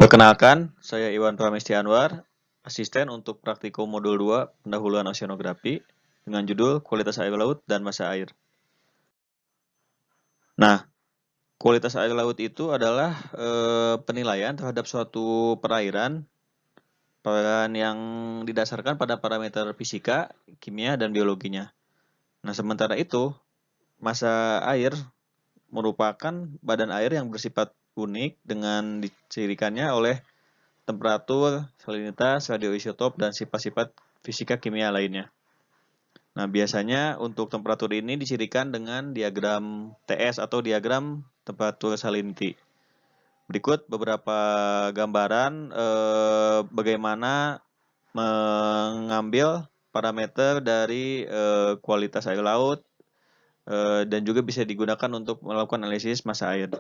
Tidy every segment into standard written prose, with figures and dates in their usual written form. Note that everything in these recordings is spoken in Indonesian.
Perkenalkan, saya Iwan Pramesti Anwar, asisten untuk praktikum modul 2 pendahuluan oceanografi dengan judul Kualitas Air Laut dan Massa Air. Nah, kualitas air laut itu adalah penilaian terhadap suatu perairan yang didasarkan pada parameter fisika, kimia, dan biologinya. Nah, sementara itu, massa air merupakan badan air yang bersifat unik dengan dicirikannya oleh temperatur, salinitas, radioisotop, dan sifat-sifat fisika kimia lainnya. Nah, biasanya untuk temperatur ini dicirikan dengan diagram TS atau diagram temperatur salinity. Berikut beberapa gambaran bagaimana mengambil parameter dari kualitas air laut dan juga bisa digunakan untuk melakukan analisis massa air.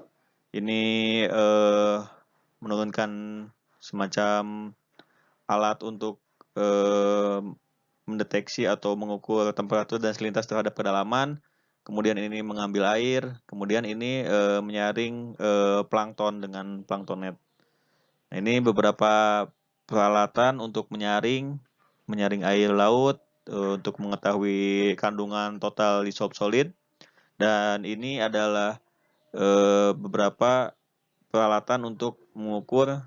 Ini menurunkan semacam alat untuk mendeteksi atau mengukur temperatur dan salintas terhadap kedalaman. Kemudian ini mengambil air, kemudian ini menyaring plankton dengan plankton net. Nah, ini beberapa peralatan untuk menyaring air laut untuk mengetahui kandungan total dissolved solid. Dan ini adalah beberapa peralatan untuk mengukur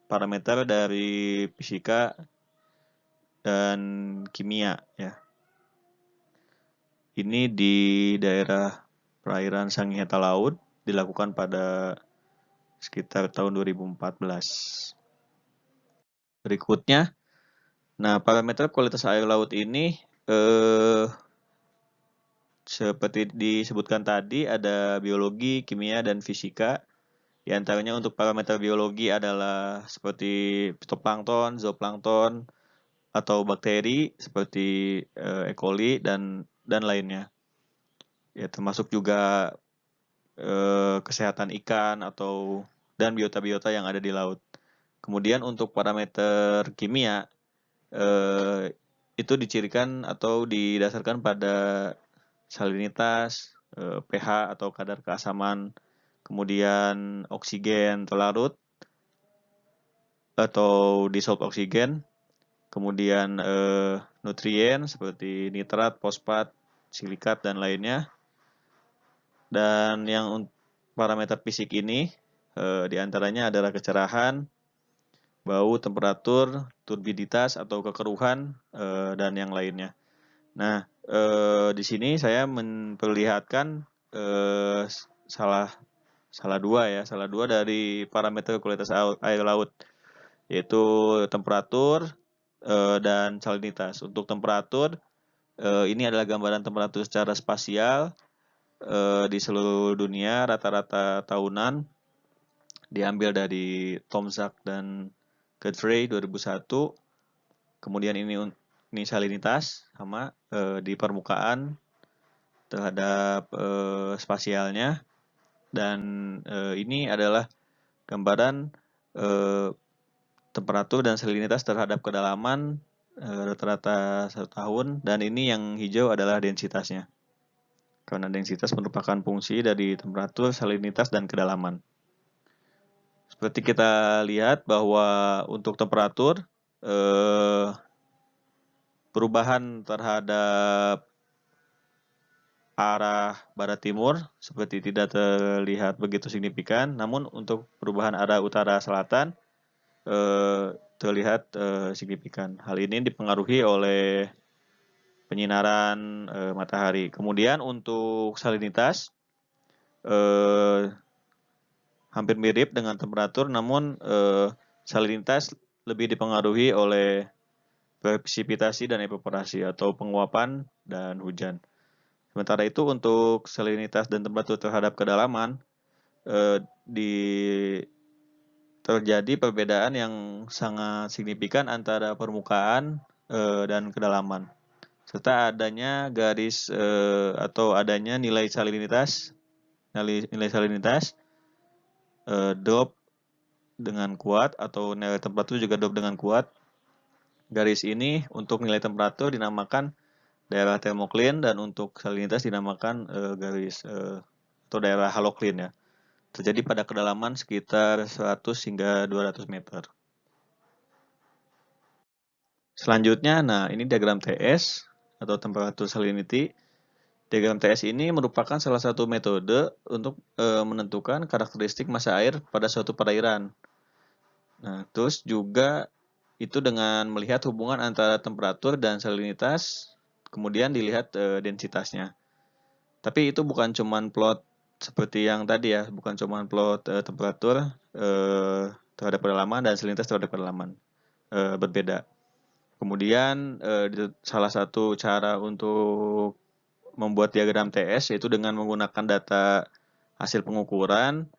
parameter dari fisika dan kimia ya. Ini di daerah perairan Sangihe Laut dilakukan pada sekitar tahun 2014. Berikutnya, nah parameter kualitas air laut ini seperti disebutkan tadi ada biologi, kimia, dan fisika. Di antaranya untuk parameter biologi adalah seperti fitoplankton, zooplankton, atau bakteri seperti E. coli dan lainnya. Ya, termasuk juga kesehatan ikan dan biota-biota yang ada di laut. Kemudian untuk parameter kimia itu dicirikan atau didasarkan pada salinitas, pH atau kadar keasaman, kemudian oksigen terlarut atau dissolved oksigen, kemudian nutrien seperti nitrat, fosfat, silikat, dan lainnya. Dan yang parameter fisik ini diantaranya adalah kecerahan, bau, temperatur, turbiditas atau kekeruhan, dan yang lainnya. Nah, di sini saya memperlihatkan salah dua dari parameter kualitas air laut, yaitu temperatur dan salinitas. Untuk temperatur, ini adalah gambaran temperatur secara spasial di seluruh dunia rata-rata tahunan, diambil dari Tomczak dan Godfrey 2001. Kemudian ini salinitas sama di permukaan terhadap spasialnya, dan ini adalah gambaran temperatur dan salinitas terhadap kedalaman rata-rata 1 tahun, dan ini yang hijau adalah densitasnya. Karena densitas merupakan fungsi dari temperatur, salinitas, dan kedalaman. Seperti kita lihat bahwa untuk temperatur, perubahan terhadap arah barat timur seperti tidak terlihat begitu signifikan, namun untuk perubahan arah utara selatan terlihat signifikan. Hal ini dipengaruhi oleh penyinaran matahari. Kemudian untuk salinitas hampir mirip dengan temperatur, namun salinitas lebih dipengaruhi oleh presipitasi dan evaporasi atau penguapan dan hujan. Sementara itu untuk salinitas dan temperatur terhadap kedalaman terjadi perbedaan yang sangat signifikan antara permukaan dan kedalaman, serta adanya garis atau adanya nilai salinitas drop dengan kuat, atau nilai temperatur juga drop dengan kuat. Garis ini untuk nilai temperatur dinamakan daerah thermocline, dan untuk salinitas dinamakan garis atau daerah halocline ya. terjadi pada kedalaman sekitar 100 hingga 200 meter. Selanjutnya, nah ini diagram TS atau temperature salinity. Diagram TS ini merupakan salah satu metode untuk menentukan karakteristik massa air pada suatu perairan. Nah, terus juga itu dengan melihat hubungan antara temperatur dan salinitas, kemudian dilihat densitasnya. Tapi itu bukan cuman plot seperti yang tadi ya, bukan cuman plot temperatur terhadap kedalaman dan salinitas terhadap kedalaman, berbeda. Kemudian salah satu cara untuk membuat diagram TS yaitu dengan menggunakan data hasil pengukuran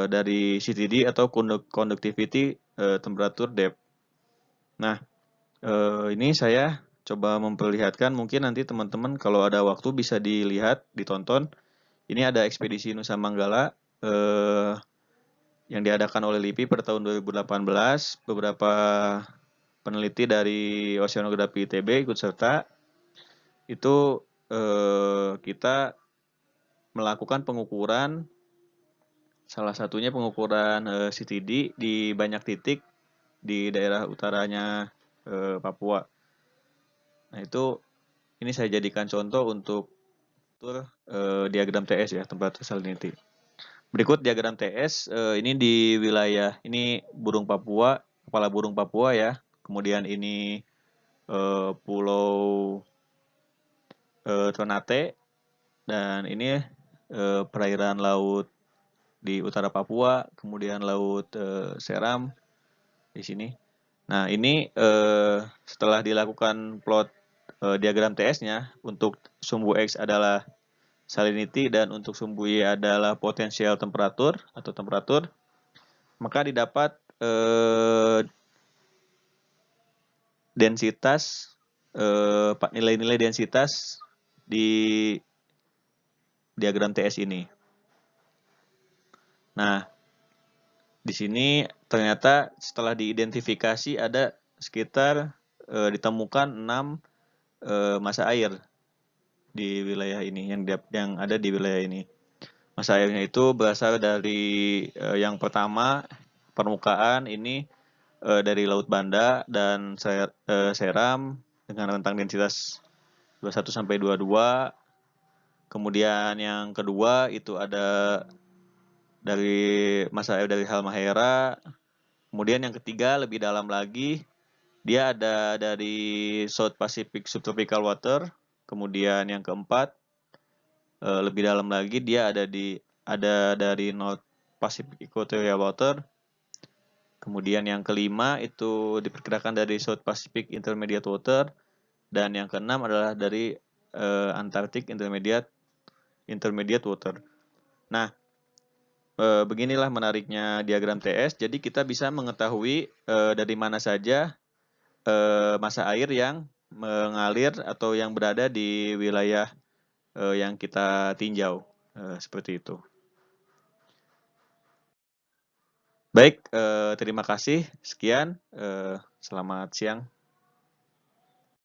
dari CTD atau conductivity temperature depth. Nah, ini saya coba memperlihatkan, mungkin nanti teman-teman kalau ada waktu bisa dilihat, ditonton. Ini ada ekspedisi Nusa Manggala yang diadakan oleh LIPI pada tahun 2018. Beberapa peneliti dari Oceanografi ITB ikut serta. Itu kita melakukan pengukuran, salah satunya pengukuran CTD di banyak titik di daerah utaranya Papua. Nah, itu ini saya jadikan contoh untuk diagram TS ya, temperature salinity. Berikut diagram TS, ini di wilayah, ini burung Papua, kepala burung Papua ya. Kemudian ini Pulau Ternate, dan ini perairan laut di utara Papua, kemudian laut Seram di sini. Nah, ini setelah dilakukan plot diagram TS-nya, untuk sumbu X adalah salinity dan untuk sumbu Y adalah potensial temperatur atau temperatur, maka didapat densitas, nilai-nilai densitas di diagram TS ini. Nah, di sini ternyata setelah diidentifikasi ada sekitar ditemukan 6 massa air di wilayah ini, yang ada di wilayah ini. Massa airnya itu berasal dari yang pertama, permukaan ini dari Laut Banda dan Seram dengan rentang densitas 21 sampai 22. Kemudian yang kedua itu ada dari massa air dari Halmahera. Kemudian yang ketiga lebih dalam lagi, dia ada dari South Pacific Subtropical Water. Kemudian yang keempat lebih dalam lagi, dia ada dari North Pacific Equatorial Water. Kemudian yang kelima itu diperkirakan dari South Pacific Intermediate Water, dan yang keenam adalah dari Antarctic Intermediate Water. Nah, beginilah menariknya diagram TS. Jadi kita bisa mengetahui dari mana saja massa air yang mengalir atau yang berada di wilayah yang kita tinjau, seperti itu. Baik, terima kasih. Sekian, selamat siang.